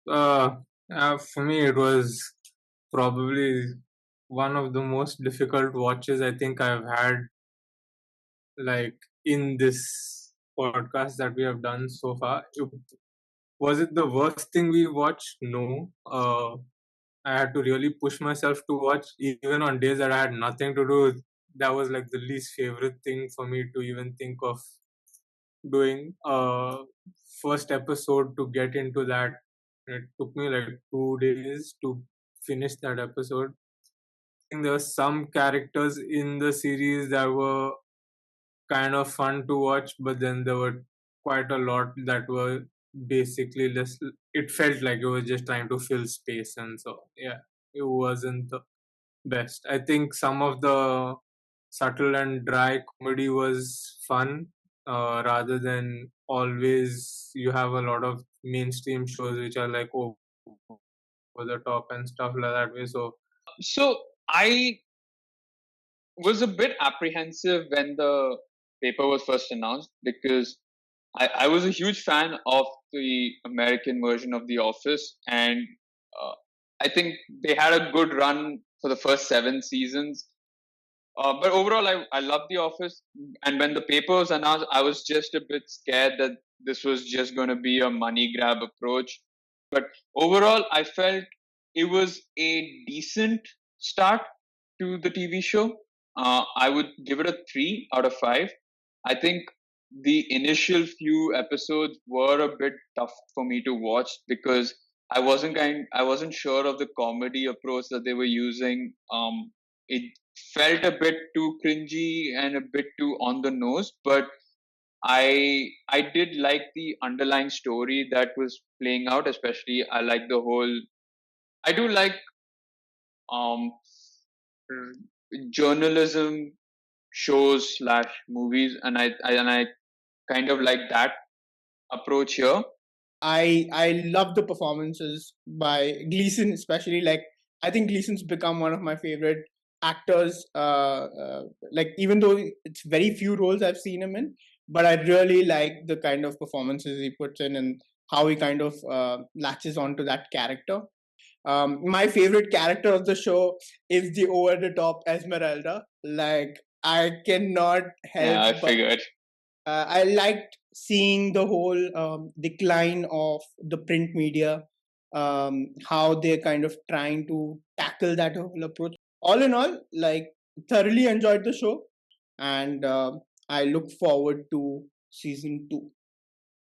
Uh, for me, it was probably one of the most difficult watches I think I've had, like in this podcast that we have done so far. Was it the worst thing we watched? No. I had to really push myself to watch, even on days that I had nothing to do. That was like the least favorite thing for me to even think of doing. First episode to get into that, it took me like 2 days to finish that episode. I think there were some characters in the series that were kind of fun to watch, but then there were quite a lot that were basically less. It felt like it was just trying to fill space, and so yeah, it wasn't the best. I think some of the subtle and dry comedy was fun, rather than always you have a lot of mainstream shows which are like over the top and stuff like that way. So So I was a bit apprehensive when the paper was first announced because I was a huge fan of the American version of The Office, and uh, I think they had a good run for the first 7 seasons. But overall, I love The Office. And when the paper was announced, I was just a bit scared that this was just going to be a money grab approach. But overall, I felt it was a decent start to the TV show. I would give it a 3 out of 5. I think the initial few episodes were a bit tough for me to watch because I wasn't sure of the comedy approach that they were using. It felt a bit too cringy and a bit too on the nose, but I did like the underlying story that was playing out. Especially, I like the whole. I do like um journalism shows slash movies, and I kind of like that approach here. I love the performances by Gleason, especially. Like, I think Gleason's become one of my favorite actors. Like, even though it's very few roles I've seen him in, but I really like the kind of performances he puts in and how he kind of latches onto that character. My favorite character of the show is the over the top Esmeralda. Like, I cannot help Yeah, I but figured. I liked seeing the whole decline of the print media, how they're kind of trying to tackle that whole approach. All in all, like, thoroughly enjoyed the show, and I look forward to season 2.